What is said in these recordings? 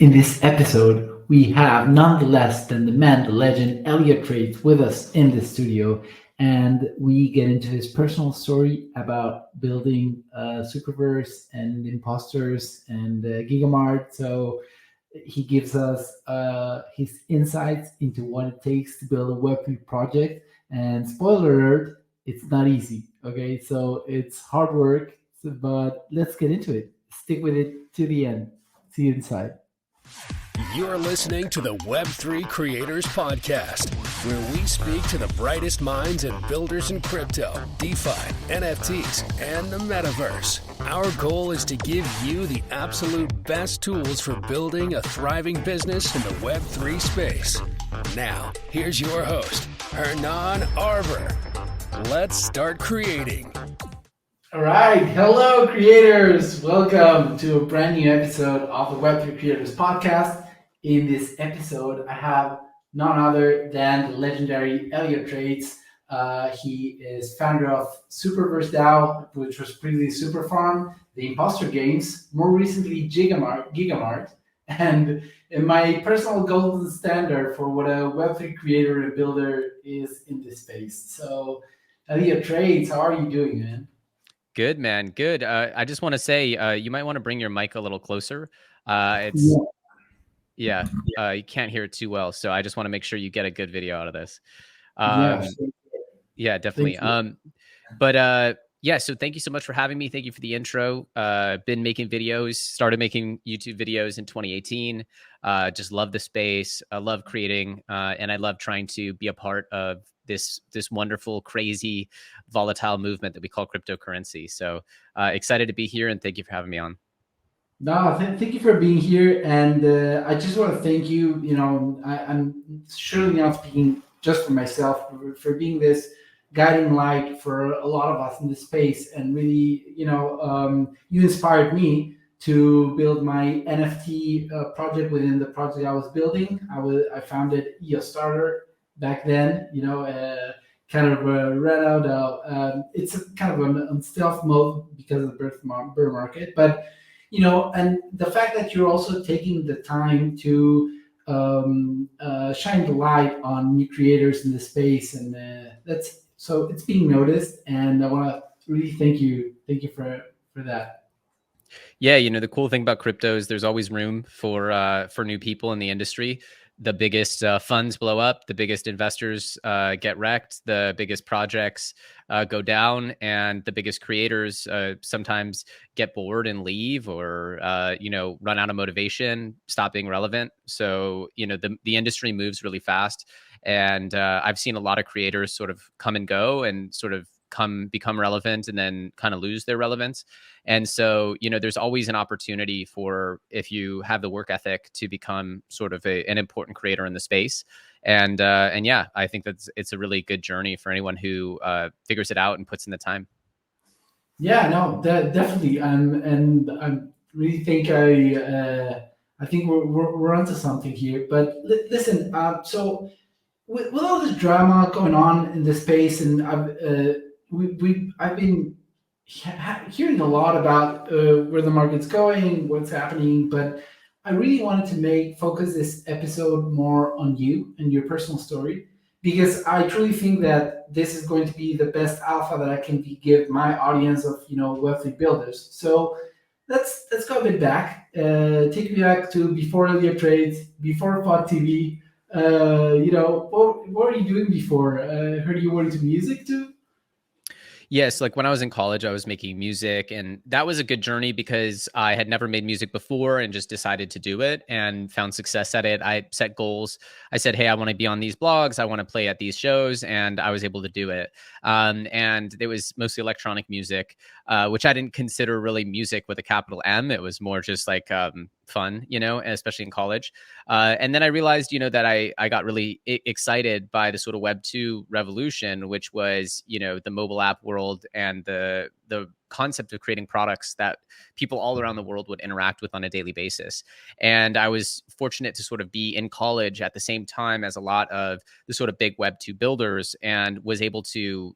in this episode, we have none less than the man, the legend, Elliotrades with us in the studio. And we get into his personal story about building Superverse and Imposters and Gigamart. So he gives us his insights into what it takes to build a Web3 project. And spoiler alert, it's not easy. Okay, so it's hard work, but let's get into it. Stick with it to the end. See you inside. You're listening to the Web3 Creators Podcast, where we speak to the brightest minds and builders in crypto, DeFi, NFTs, and the metaverse. Our goal is to give you the absolute best tools for building a thriving business in the Web3 space. Now, here's your host, Hernan Arbor. Let's start creating. All right. Hello, creators. Welcome to a brand new episode of the Web3 Creators Podcast. In this episode, I have none other than the legendary Elliot Trades. He is founder of Superverse DAO, which was previously Superfarm, the Imposter Games, more recently Gigamart, and my personal golden standard for what a Web3 creator and builder is in this space. So, Elliot Trades, how are you doing, man? Good, man. Good. I just want to say you might want to bring your mic a little closer. You can't hear it too well. So I just want to make sure you get a good video out of this. Yeah, definitely. So thank you so much for having me. Thank you for the intro. Been making videos, started making YouTube videos in 2018. Just love the space. I love creating, and I love trying to be a part of this wonderful, crazy, volatile movement that we call cryptocurrency. So excited to be here, and thank you for having me on. No, thank you for being here, and I just want to thank you. You know, I'm surely not speaking just for myself, for being this guiding light for a lot of us in this space, and really, you inspired me to build my NFT project within the project I was building. I founded EOS Starter back then, kind of ran out. It's a kind of on stealth mode because of the bear market, but and the fact that you're also taking the time to shine the light on new creators in the space, and so it's being noticed, and I want to really thank you for that. Yeah, the cool thing about crypto is there's always room for new people in the industry. The biggest funds blow up, the biggest investors get wrecked, the biggest projects go down, and the biggest creators sometimes get bored and leave, or run out of motivation, stop being relevant. So the industry moves really fast, and I've seen a lot of creators sort of come and go, and sort of become relevant and then kind of lose their relevance. And so, there's always an opportunity for, if you have the work ethic, to become sort of an important creator in the space. And yeah, I think it's a really good journey for anyone who figures it out and puts in the time. Yeah, no, definitely. And I really think I think we're onto something here. But listen, so with all this drama going on in the space, and I've been hearing a lot about where the market's going, what's happening, but I really wanted to focus this episode more on you and your personal story, because I truly think that this is going to be the best alpha that I can give my audience of Web3 builders. So let's go a bit back. Take me back to before Elliotrades, before Pod TV. What were you doing before? I heard you were into music too. Yes, like when I was in college, I was making music, and that was a good journey because I had never made music before and just decided to do it and found success at it. I set goals. I said, hey, I want to be on these blogs. I want to play at these shows, and I was able to do it. And it was mostly electronic music, which I didn't consider really music with a capital M. It was more just like fun, especially in college. And then I realized, that I got really excited by the sort of Web2 revolution, which was, the mobile app world and the the concept of creating products that people all around the world would interact with on a daily basis. And I was fortunate to sort of be in college at the same time as a lot of the sort of big Web2 builders, and was able to,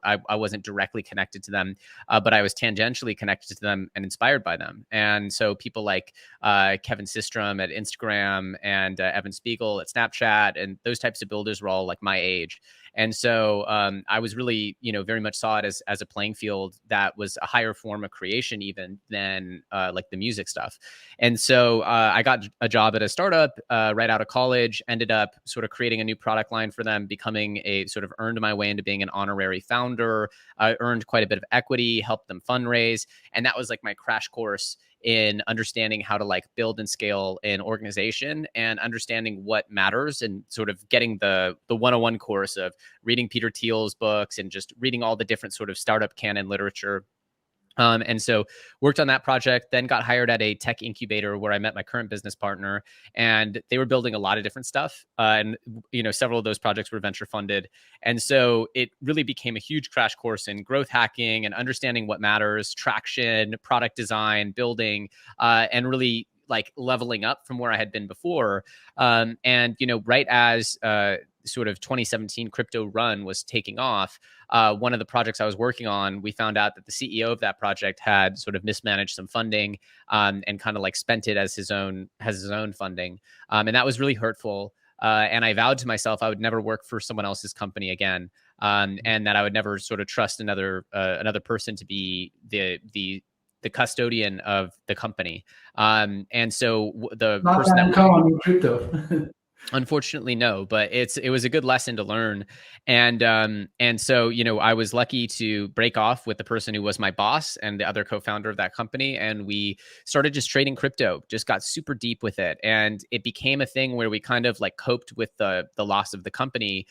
I wasn't directly connected to them, but I was tangentially connected to them and inspired by them. And so people like Kevin Systrom at Instagram, and Evan Spiegel at Snapchat, and those types of builders were all like my age. And so I was really, very much saw it as a playing field that was a higher form of creation even than like the music stuff. And so I got a job at a startup right out of college, ended up sort of creating a new product line for them, becoming earned my way into being an honorary founder. I earned quite a bit of equity, helped them fundraise. And that was like my crash course in understanding how to like build and scale an organization, and understanding what matters, and sort of getting the 101 course of reading Peter Thiel's books and just reading all the different sort of startup canon literature. And so worked on that project, then got hired at a tech incubator where I met my current business partner, and they were building a lot of different stuff. And, several of those projects were venture funded. And so it really became a huge crash course in growth hacking and understanding what matters, traction, product design, building, and really like leveling up from where I had been before. And, right as sort of 2017 crypto run was taking off, one of the projects I was working on, we found out that the CEO of that project had sort of mismanaged some funding, and kind of like spent it as his own funding. And that was really hurtful. And I vowed to myself I would never work for someone else's company again, and that I would never sort of trust another person to be the custodian of the company. And so the Not person that that uncommon in crypto. Unfortunately, no, but it was a good lesson to learn. And so, I was lucky to break off with the person who was my boss and the other co-founder of that company. And we started just trading crypto, just got super deep with it. And it became a thing where we kind of like coped with the loss of the company,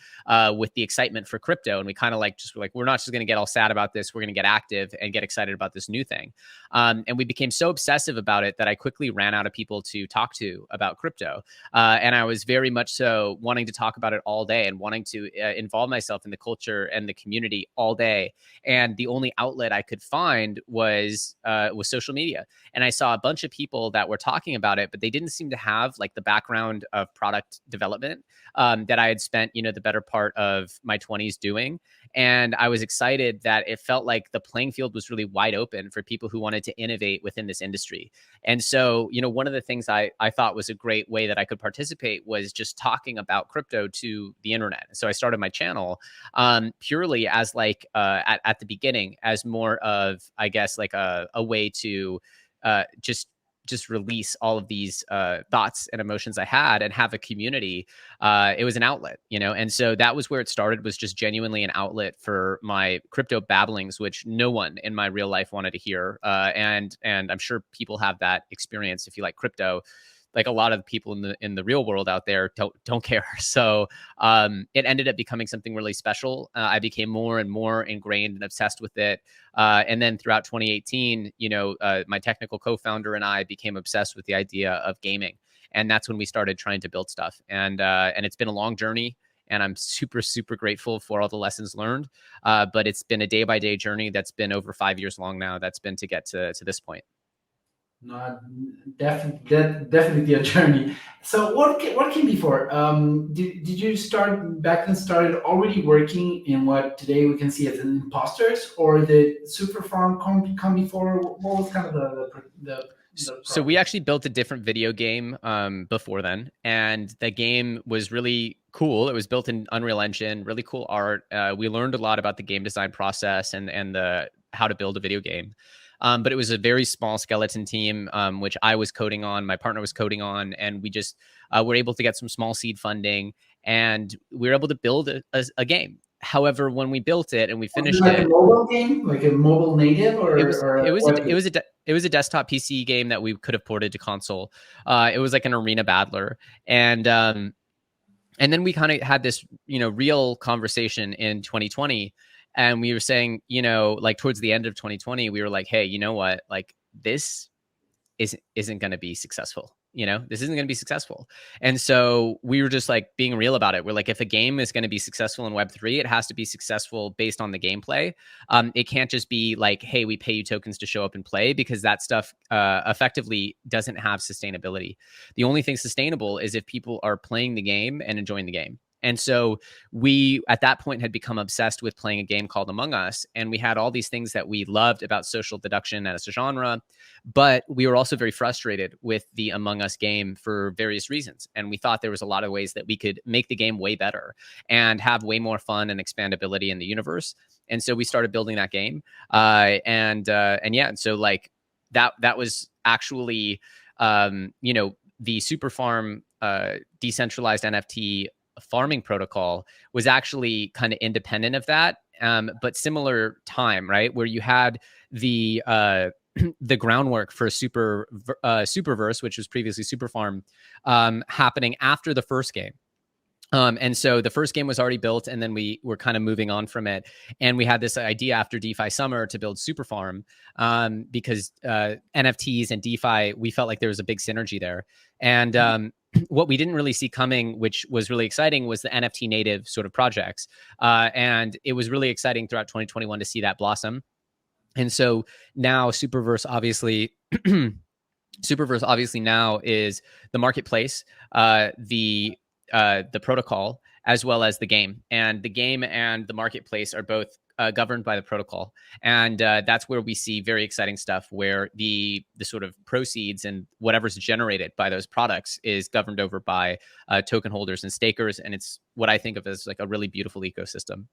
with the excitement for crypto. And we kind of like, we're not just going to get all sad about this. We're going to get active and get excited about this new thing. And we became so obsessive about it that I quickly ran out of people to talk to about crypto. And I was very much so wanting to talk about it all day, and wanting to involve myself in the culture and the community all day. And the only outlet I could find was social media. And I saw a bunch of people that were talking about it, but they didn't seem to have like the background of product development that I had spent, the better part of my 20s doing. And I was excited that it felt like the playing field was really wide open for people who wanted to innovate within this industry. And so, one of the things I thought was a great way that I could participate was just talking about crypto to the internet. So I started my channel purely as like at the beginning as more of, I guess, like a way to just release all of these thoughts and emotions I had, and have a community. It was an outlet, and so that was where it started, was just genuinely an outlet for my crypto babblings, which no one in my real life wanted to hear. And I'm sure people have that experience. If you like crypto, like a lot of people in the real world out there don't care. So it ended up becoming something really special. I became more and more ingrained and obsessed with it. And then throughout 2018, my technical co-founder and I became obsessed with the idea of gaming. And that's when we started trying to build stuff. And it's been a long journey. And I'm super, super grateful for all the lessons learned. But it's been a day-by-day journey that's been over 5 years long now. That's been to get to this point. No, definitely a journey. So what came before? Did you started already working in what today we can see as an imposters, or did Superfarm come before? What was kind of the So we actually built a different video game before then, and the game was really cool. It was built in Unreal Engine, really cool art. We learned a lot about the game design process and the how to build a video game. But it was a very small skeleton team, which I was coding on, my partner was coding on, and we just were able to get some small seed funding, and we were able to build a game. However, when we built it and we finished like a mobile game, like a mobile native, or it was a desktop PC game that we could have ported to console. It was like an arena battler, and then we kind of had this real conversation in 2020. And we were saying, like towards the end of 2020, we were like, hey, you know what? Like this isn't going to be successful. This isn't going to be successful. And so we were just like being real about it. We're like, if a game is going to be successful in Web3, it has to be successful based on the gameplay. It can't just be like, hey, we pay you tokens to show up and play, because that stuff effectively doesn't have sustainability. The only thing sustainable is if people are playing the game and enjoying the game. And so we, at that point, had become obsessed with playing a game called Among Us. And we had all these things that we loved about social deduction as a genre, but we were also very frustrated with the Among Us game for various reasons. And we thought there was a lot of ways that we could make the game way better and have way more fun and expandability in the universe. And so we started building that game. And so like that was actually, the Super Farm decentralized NFT farming protocol was actually kind of independent of that, but similar time, right? Where you had the groundwork for Superverse, which was previously Super Farm, happening after the first game. And so the first game was already built, and then we were kind of moving on from it. And we had this idea after DeFi Summer to build Super Farm, because NFTs and DeFi, we felt like there was a big synergy there. And what we didn't really see coming, which was really exciting, was the NFT native sort of projects. And it was really exciting throughout 2021 to see that blossom. And so now Superverse obviously now is the marketplace, the protocol, as well as the game. And the game and the marketplace are both governed by the protocol. And that's where we see very exciting stuff, where the sort of proceeds and whatever's generated by those products is governed over by token holders and stakers. And it's what I think of as like a really beautiful ecosystem.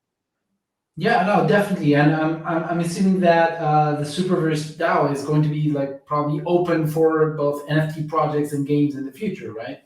Yeah, no, definitely. And I'm assuming that the Superverse DAO is going to be like probably open for both NFT projects and games in the future, right?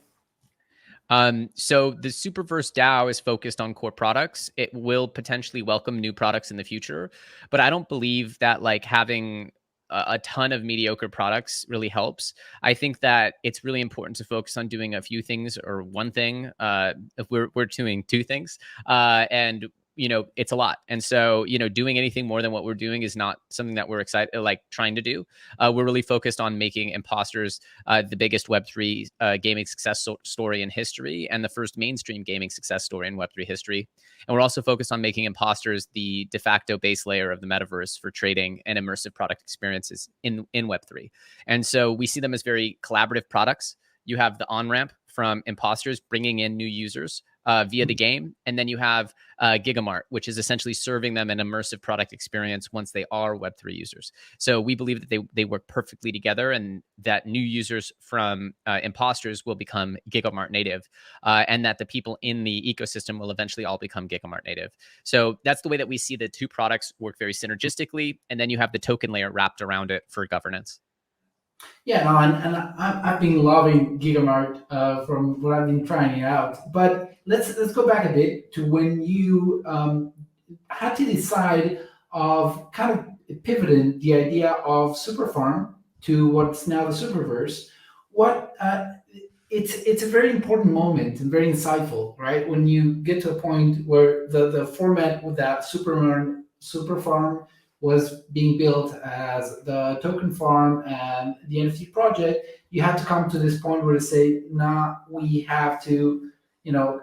So the Superverse DAO is focused on core products. It will potentially welcome new products in the future, but I don't believe that like having a ton of mediocre products really helps. I think that it's really important to focus on doing a few things or one thing. If we're doing two things, and it's a lot. And so, doing anything more than what we're doing is not something that we're excited, like trying to do. We're really focused on making Imposters the biggest Web3 gaming success story in history, and the first mainstream gaming success story in Web3 history. And we're also focused on making Imposters the de facto base layer of the metaverse for trading and immersive product experiences in Web3. And so we see them as very collaborative products. You have the on-ramp from Imposters bringing in new users via the game. And then you have Gigamart, which is essentially serving them an immersive product experience once they are Web3 users. So we believe that they work perfectly together, and that new users from Imposters will become Gigamart native, and that the people in the ecosystem will eventually all become Gigamart native. So that's the way that we see the two products work very synergistically. And then you have the token layer wrapped around it for governance. Yeah, no, and I've been loving Gigamart from what I've been trying it out. But let's go back a bit to when you had to decide of kind of pivoting the idea of Superfarm to what's now the Superverse. What it's a very important moment and very insightful, right? When you get to a point where the format with that Superfarm was being built as the token farm and the NFT project, you had to come to this point where to say, nah, we have to,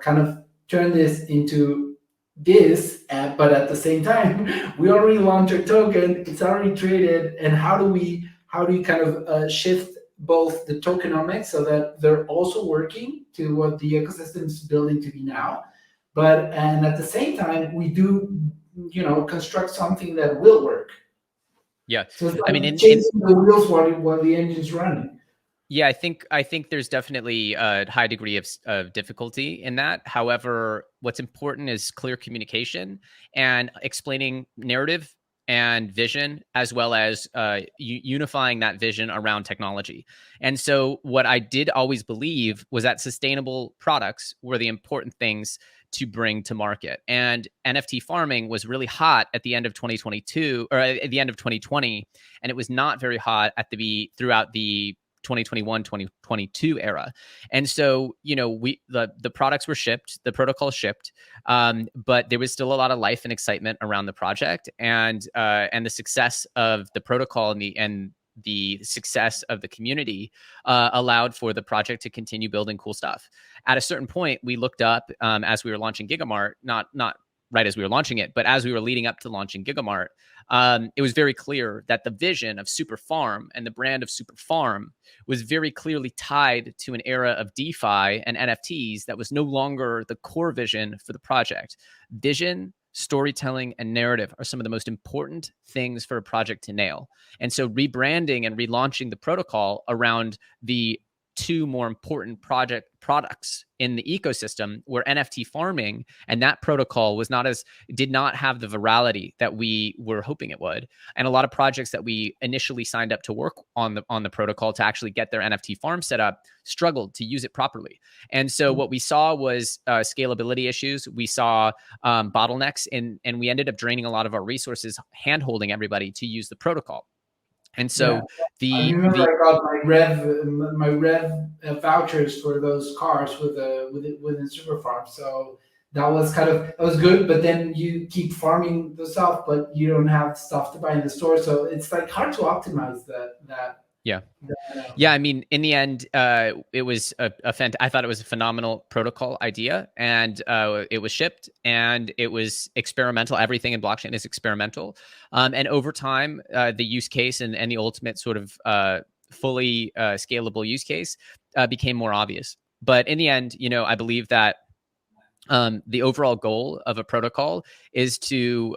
kind of turn this into this, but at the same time, we already launched our token, it's already traded, and how do you kind of shift both the tokenomics so that they're also working to what the ecosystem is building to be now, and at the same time, we do construct something that will work. Yeah. So it's like chasing the wheels while the engine's running. Yeah, I think there's definitely a high degree of difficulty in that. However, what's important is clear communication and explaining narrative and vision, as well as unifying that vision around technology. And so what I did always believe was that sustainable products were the important things to bring to market. And NFT farming was really hot at the end of 2022 or at the end of 2020. And it was not very hot throughout the 2021, 2022 era. And so, the products were shipped, the protocol shipped, but there was still a lot of life and excitement around the project, and the success of the protocol and the success of the community allowed for the project to continue building cool stuff. At a certain point, we looked up as we were launching Gigamart, not right as we were launching it, but as we were leading up to launching Gigamart, it was very clear that the vision of Super Farm and the brand of Super Farm was very clearly tied to an era of DeFi and NFTs that was no longer the core vision for the project. Vision, storytelling, and narrative are some of the most important things for a project to nail. And so rebranding and relaunching the protocol around the two more important products in the ecosystem were NFT farming, and that protocol did not have the virality that we were hoping it would. And a lot of projects that we initially signed up to work on the protocol to actually get their NFT farm set up struggled to use it properly. And so what we saw was scalability issues. We saw bottlenecks, and we ended up draining a lot of our resources hand-holding everybody to use the protocol. And so I remember I got my Rev vouchers for those cars within Super Farm. So that was good. But then you keep farming the stuff, but you don't have stuff to buy in the store. So it's like hard to optimize that. Yeah. I mean, in the end, it was I thought it was a phenomenal protocol idea, and it was shipped, and it was experimental. Everything in blockchain is experimental. And over time, the use case and the ultimate sort of fully scalable use case became more obvious. But in the end, I believe that the overall goal of a protocol is to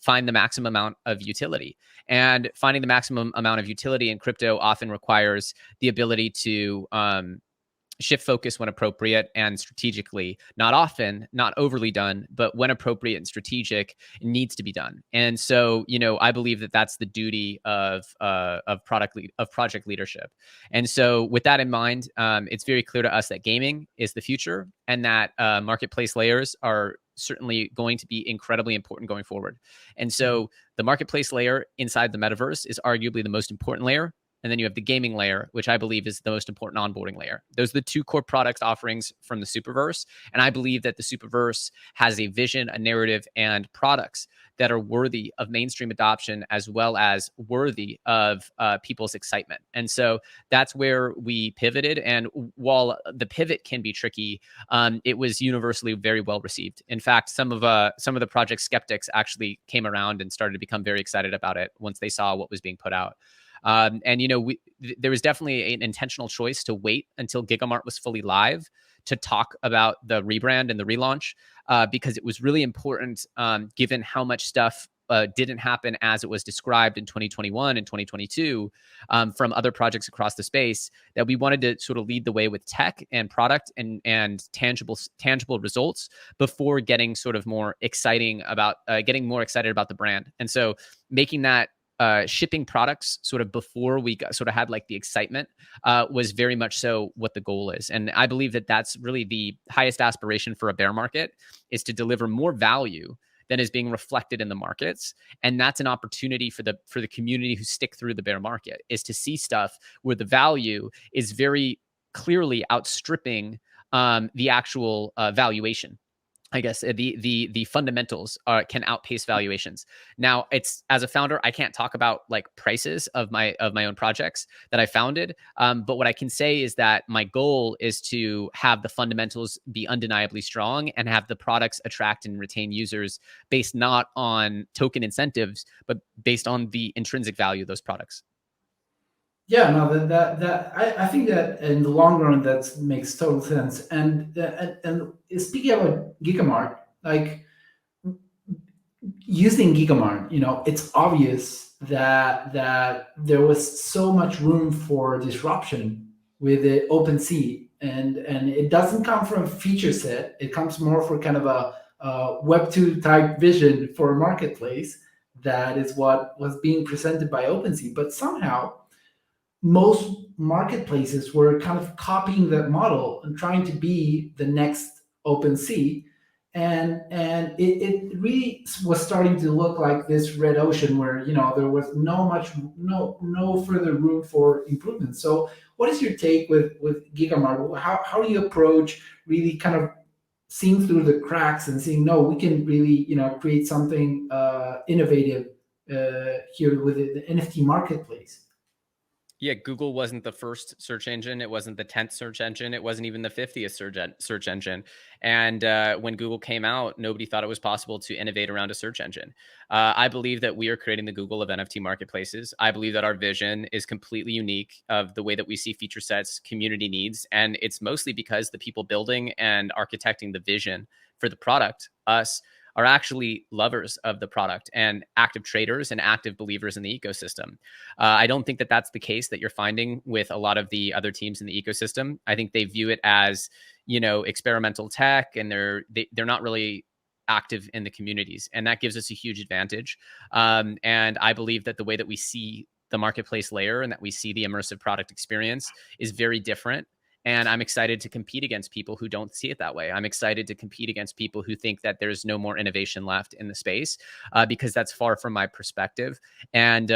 find the maximum amount of utility. And finding the maximum amount of utility in crypto often requires the ability to shift focus when appropriate and strategically. Not often, not overly done, but when appropriate and strategic, it needs to be done. And so, I believe that that's the duty of project leadership. And so, with that in mind, it's very clear to us that gaming is the future, and that marketplace layers are certainly going to be incredibly important going forward. And so the marketplace layer inside the metaverse is arguably the most important layer. And then you have the gaming layer, which I believe is the most important onboarding layer. Those are the two core product offerings from the Superverse. And I believe that the Superverse has a vision, a narrative, and products that are worthy of mainstream adoption, as well as worthy of people's excitement. And so that's where we pivoted. And while the pivot can be tricky, it was universally very well received. In fact, some of the project skeptics actually came around and started to become very excited about it once they saw what was being put out. There was definitely an intentional choice to wait until Gigamart was fully live to talk about the rebrand and the relaunch, because it was really important, given how much stuff didn't happen as it was described in 2021 and 2022 from other projects across the space, that we wanted to sort of lead the way with tech and product and tangible results before getting sort of more excited about the brand. And so making that shipping products sort of before we sort of had like the excitement was very much so what the goal is. And I believe that that's really the highest aspiration for a bear market, is to deliver more value than is being reflected in the markets. And that's an opportunity for the community who stick through the bear market, is to see stuff where the value is very clearly outstripping the actual valuation. I guess the fundamentals can outpace valuations. Now, it's, as a founder, I can't talk about like prices of my own projects that I founded. But what I can say is that my goal is to have the fundamentals be undeniably strong and have the products attract and retain users based not on token incentives, but based on the intrinsic value of those products. Yeah, no, I think that in the long run that makes total sense. And speaking about Gigamart, like using Gigamart, it's obvious that there was so much room for disruption with the OpenSea, and it doesn't come from a feature set. It comes more for kind of a Web2 type vision for a marketplace. That is what was being presented by OpenSea, but somehow most marketplaces were kind of copying that model and trying to be the next OpenSea, and it really was starting to look like this red ocean where there was no further room for improvement. So, what is your take with Gigamart? How do you approach really kind of seeing through the cracks and seeing, no, we can really create something innovative here with the NFT marketplace? Yeah, Google wasn't the first search engine. It wasn't the 10th search engine. It wasn't even the 50th search engine. And when Google came out, nobody thought it was possible to innovate around a search engine. I believe that we are creating the Google of NFT marketplaces. I believe that our vision is completely unique of the way that we see feature sets, community needs. And it's mostly because the people building and architecting the vision for the product, us, are actually lovers of the product and active traders and active believers in the ecosystem. I don't think that that's the case that you're finding with a lot of the other teams in the ecosystem. I think they view it as, experimental tech, and they're not really active in the communities, and that gives us a huge advantage. And I believe that the way that we see the marketplace layer and that we see the immersive product experience is very different. And I'm excited to compete against people who don't see it that way. I'm excited to compete against people who think that there's no more innovation left in the space, because that's far from my perspective. And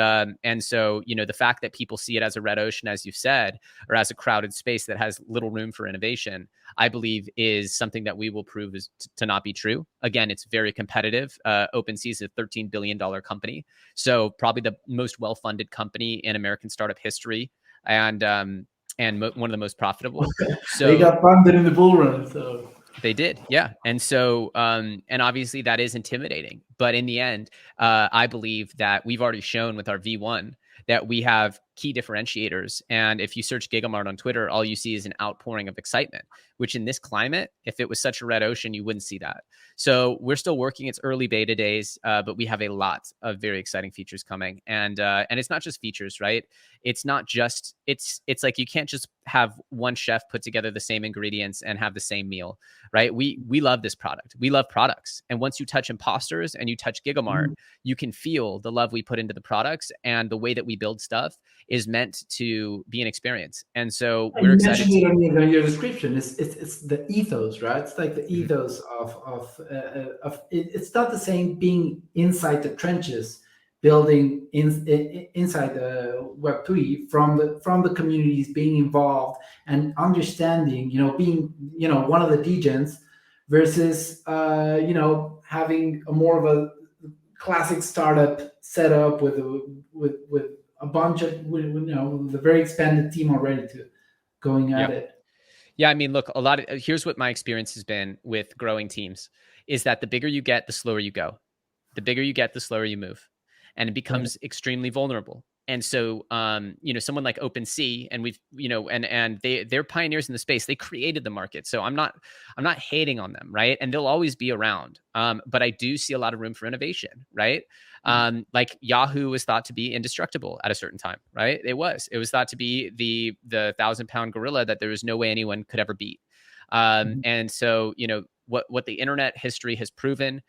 so, the fact that people see it as a red ocean, as you've said, or as a crowded space that has little room for innovation, I believe is something that we will prove is to not be true. Again, it's very competitive. OpenSea is a $13 billion company, so probably the most well-funded company in American startup history. And one of the most profitable. So they got funded in the bull run. So they did, yeah. And so, and obviously that is intimidating. But in the end, I believe that we've already shown with our V1 that we have key differentiators. And if you search Gigamart on Twitter, all you see is an outpouring of excitement, which in this climate, if it was such a red ocean, you wouldn't see that. So we're still working. It's early beta days, but we have a lot of very exciting features coming. And it's not just features, right? It's not just, it's like you can't just have one chef put together the same ingredients and have the same meal, right? We love this product. We love products. And once you touch Imposters and you touch Gigamart, you can feel the love we put into the products, and the way that we build stuff is meant to be an experience. And so we're excited. You mentioned it on your description. It's the ethos, right? It's like the ethos of it, it's not the same being inside the trenches, building inside the Web3 from the communities, being involved and understanding. Being one of the degens versus having a more of a classic startup setup with a bunch of the very expanded team already to going at it. Yeah, I mean, look, here's what my experience has been with growing teams is that the bigger you get, the slower you go. The bigger you get, the slower you move, and it becomes extremely vulnerable. And so, someone like OpenSea, and we've, and they're pioneers in the space. They created the market. So I'm not hating on them, right? And they'll always be around. But I do see a lot of room for innovation, right? Like Yahoo was thought to be indestructible at a certain time, right? It was thought to be the 1,000-pound gorilla that there was no way anyone could ever beat. And so, what the internet history has proven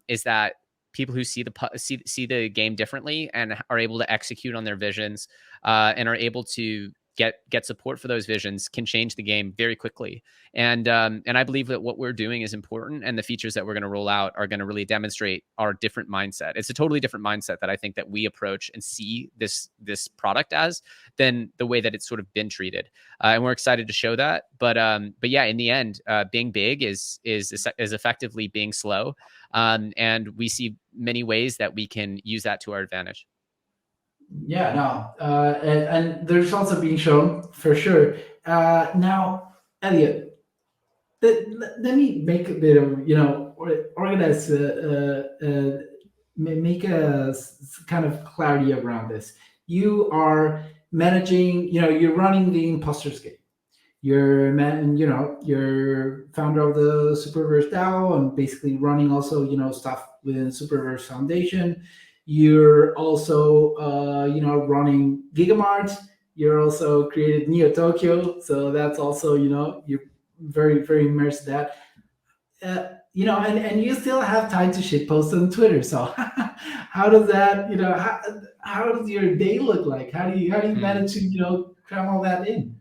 is that people who see the game differently and are able to execute on their visions and are able to get support for those visions can change the game very quickly. And I believe that what we're doing is important, and the features that we're going to roll out are going to really demonstrate our different mindset. It's a totally different mindset that I think that we approach and see this product as than the way that it's sort of been treated. And we're excited to show that. But yeah, in the end, being big is effectively being slow. And we see many ways that we can use that to our advantage. Yeah, no, and the results are being shown for sure. Now, Elliot, let me make a bit of organize, make a kind of clarity around this. You are managing, you're running the Imposters game. You're founder of the Superverse DAO and basically running also stuff within Superverse Foundation. You're also running Gigamart. You're also created Neo Tokyo, so that's also you're very very immersed in that. And you still have time to shit post on Twitter. So how does that how does your day look like? How do you manage to cram all that in?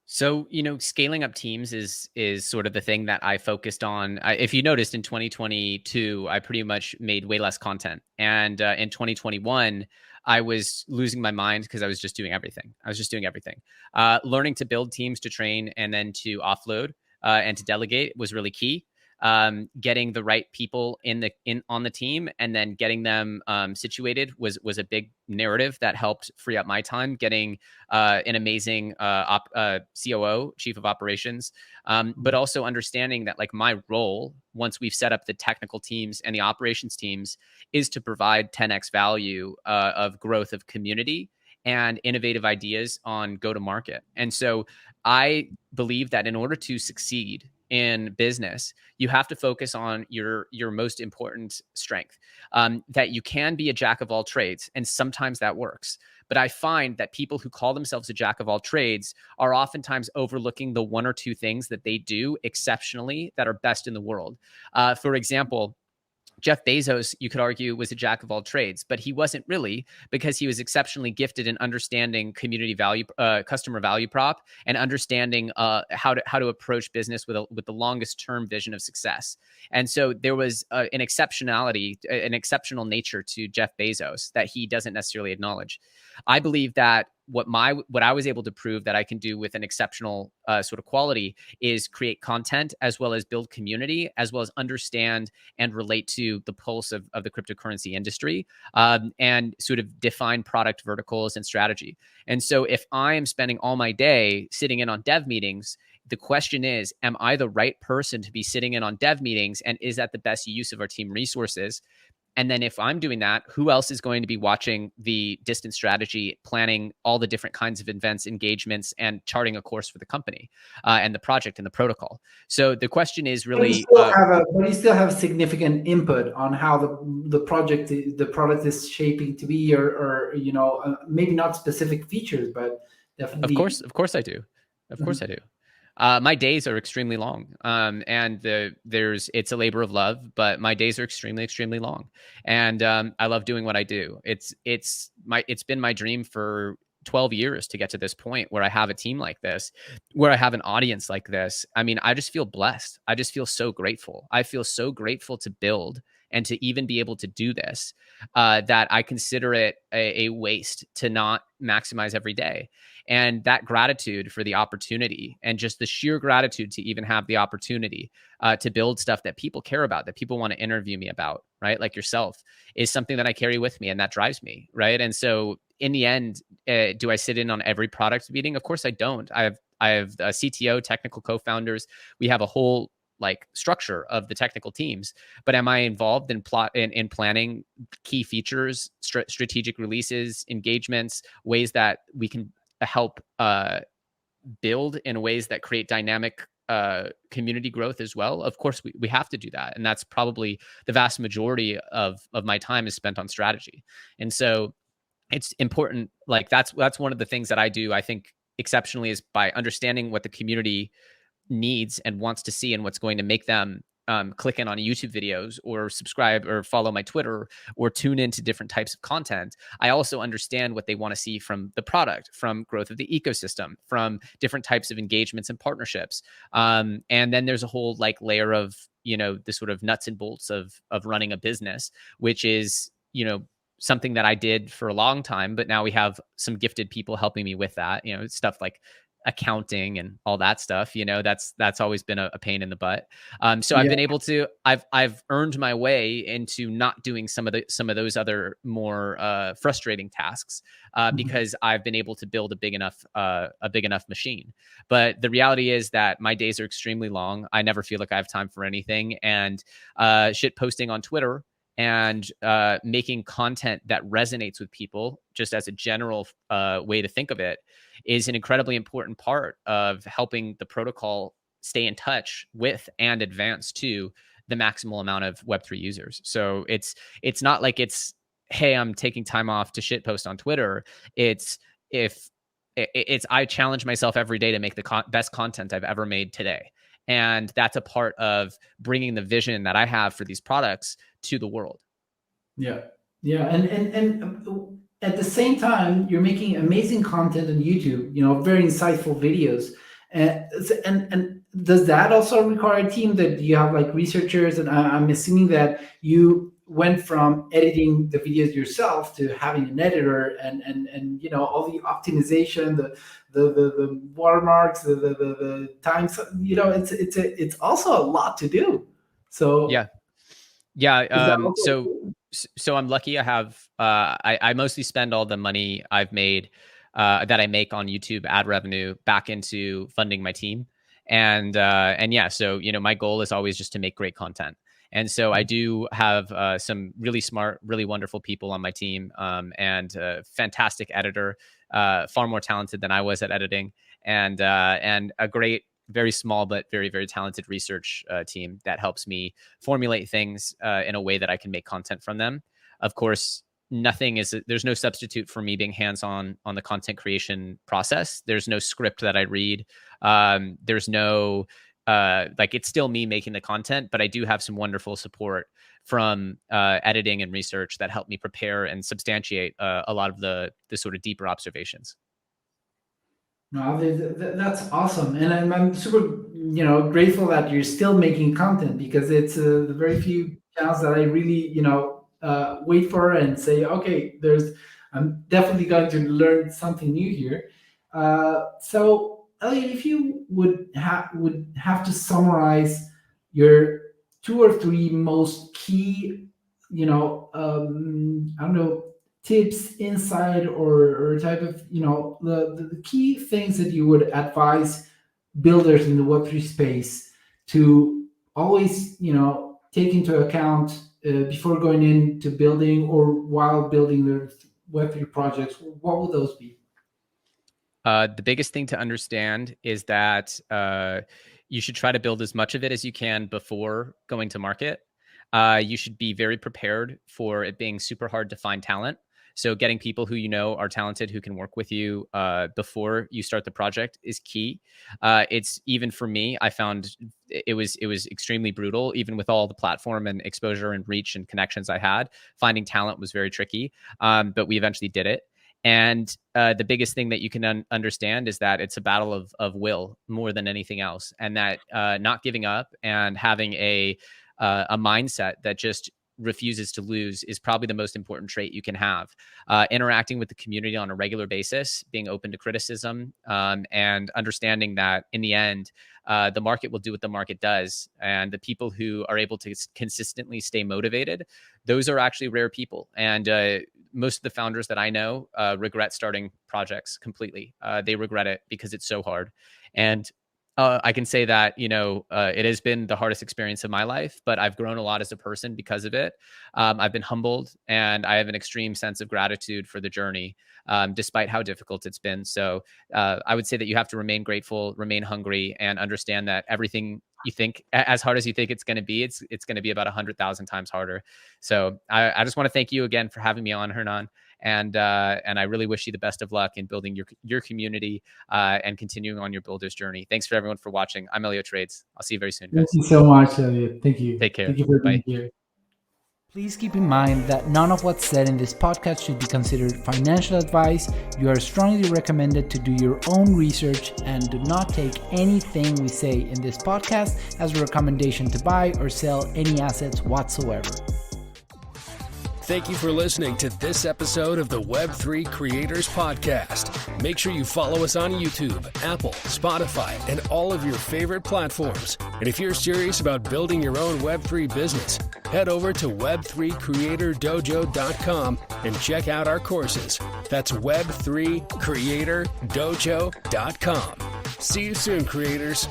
So, scaling up teams is sort of the thing that I focused on. If you noticed in 2022, I pretty much made way less content. And in 2021, I was losing my mind because I was just doing everything. Learning to build teams, to train, and then to offload and to delegate was really key. getting the right people on the team, and then getting them situated was a big narrative that helped free up my time. Getting an amazing COO, chief of operations, but also understanding that like my role, once we've set up the technical teams and the operations teams, is to provide 10x value of growth of community and innovative ideas on go to market. And so I believe that in order to succeed in business, you have to focus on your most important strength. That you can be a jack of all trades, and sometimes that works. But I find that people who call themselves a jack of all trades are oftentimes overlooking the one or two things that they do exceptionally that are best in the world. For example, Jeff Bezos, you could argue, was a jack of all trades, but he wasn't really, because he was exceptionally gifted in understanding community value, customer value prop, and understanding how to approach business with the longest term vision of success. And so there was an exceptionality, an exceptional nature to Jeff Bezos that he doesn't necessarily acknowledge. I believe that what I was able to prove that I can do with an exceptional sort of quality is create content, as well as build community, as well as understand and relate to the pulse of the cryptocurrency industry, and sort of define product verticals and strategy. And so if I am spending all my day sitting in on dev meetings, the question is, am I the right person to be sitting in on dev meetings? And is that the best use of our team resources? And then if I'm doing that, who else is going to be watching the distance strategy, planning all the different kinds of events, engagements, and charting a course for the company and the project and the protocol? So the question is really, but you still have significant input on how the product is shaping to be, or maybe not specific features, but definitely. Of course I do. Of course I do. My days are extremely long, and it's a labor of love, but my days are extremely, extremely long, and I love doing what I do. It's been my dream for 12 years to get to this point where I have a team like this, where I have an audience like this. I mean, I just feel blessed. I just feel so grateful. I feel so grateful to build and to even be able to do this, that I consider it a waste to not maximize every day. And that gratitude for the opportunity, and just the sheer gratitude to even have the opportunity to build stuff that people care about, that people want to interview me about, right? Like yourself, is something that I carry with me, and that drives me, right? And so in the end, do I sit in on every product meeting? Of course I don't. I have a CTO, technical co-founders. We have a whole like structure of the technical teams, but am I involved in planning key features, strategic releases, engagements, ways that we can help build in ways that create dynamic community growth as well? Of course we have to do that, and that's probably the vast majority of my time is spent on strategy. And so it's important, like that's one of the things that I do, I think, exceptionally, is by understanding what the community needs and wants to see, and what's going to make them click in on YouTube videos, or subscribe, or follow my Twitter, or tune into different types of content. I also understand what they want to see from the product, from growth of the ecosystem, from different types of engagements and partnerships. And then there's a whole like layer of, the sort of nuts and bolts of running a business, which is, something that I did for a long time, but now we have some gifted people helping me with that, stuff like accounting and all that stuff, that's always been a pain in the butt. So I've been able to, I've earned my way into not doing some of those other more frustrating tasks, because I've been able to build a big enough machine. But the reality is that my days are extremely long. I never feel like I have time for anything, and shit posting on Twitter and making content that resonates with people, just as a general way to think of it, is an incredibly important part of helping the protocol stay in touch with and advance to the maximal amount of Web3 users. So it's not like it's, hey, I'm taking time off to shitpost on Twitter. I challenge myself every day to make the best content I've ever made today. And that's a part of bringing the vision that I have for these products to the world. Yeah. And at the same time, you're making amazing content on YouTube, very insightful videos. And does that also require a team? That you have like researchers? And I'm assuming that you went from editing the videos yourself to having an editor, and all the optimization, the watermarks, the times. It's also a lot to do. So Yeah. Yeah. is that also So I'm lucky. I have, I mostly spend all the money I've made, that I make on YouTube ad revenue back into funding my team. And yeah, so, my goal is always just to make great content. And so I do have some really smart, really wonderful people on my team, and a fantastic editor, far more talented than I was at editing, and a great, very small but very, very talented research team that helps me formulate things in a way that I can make content from them. Of course, there's no substitute for me being hands-on on the content creation process. There's no script that I read. There's no it's still me making the content, but I do have some wonderful support from editing and research that help me prepare and substantiate a lot of the sort of deeper observations. No, that's awesome, and I'm super, grateful that you're still making content, because it's the very few channels that I really, wait for and say, okay, I'm definitely going to learn something new here. So, Elliot, if you would have to summarize your two or three most key, I don't know, tips, insight, or type of, the key things that you would advise builders in the Web3 space to always, take into account before going into building or while building their Web3 projects, what would those be? The biggest thing to understand is that you should try to build as much of it as you can before going to market. You should be very prepared for it being super hard to find talent. So getting people who are talented, who can work with you before you start the project is key. It's, even for me, I found it was extremely brutal, even with all the platform and exposure and reach and connections I had. Finding talent was very tricky, but we eventually did it. And the biggest thing that you can understand is that it's a battle of will more than anything else, and that not giving up and having a mindset that just refuses to lose is probably the most important trait you can have. Interacting with the community on a regular basis, being open to criticism, and understanding that in the end, the market will do what the market does. And the people who are able to consistently stay motivated, those are actually rare people. And most of the founders that I know regret starting projects completely. They regret it because it's so hard. And I can say that, it has been the hardest experience of my life, but I've grown a lot as a person because of it. I've been humbled, and I have an extreme sense of gratitude for the journey, despite how difficult it's been. So I would say that you have to remain grateful, remain hungry, and understand that everything you think, as hard as you think it's going to be, it's going to be about 100,000 times harder. So I just want to thank you again for having me on, Hernan. And I really wish you the best of luck in building your community and continuing on your builder's journey. Thanks for everyone for watching. I'm Elliotrades. I'll see you very soon, guys. Thank you so much, Elliot. Thank you. Take care. Thank you for being Bye. here. Please keep in mind that none of what's said in this podcast should be considered financial advice. You are strongly recommended to do your own research, and do not take anything we say in this podcast as a recommendation to buy or sell any assets whatsoever. Thank you for listening to this episode of the Web3 Creators Podcast. Make sure you follow us on YouTube, Apple, Spotify, and all of your favorite platforms. And if you're serious about building your own Web3 business, head over to web3creatordojo.com and check out our courses. That's web3creatordojo.com. See you soon, creators.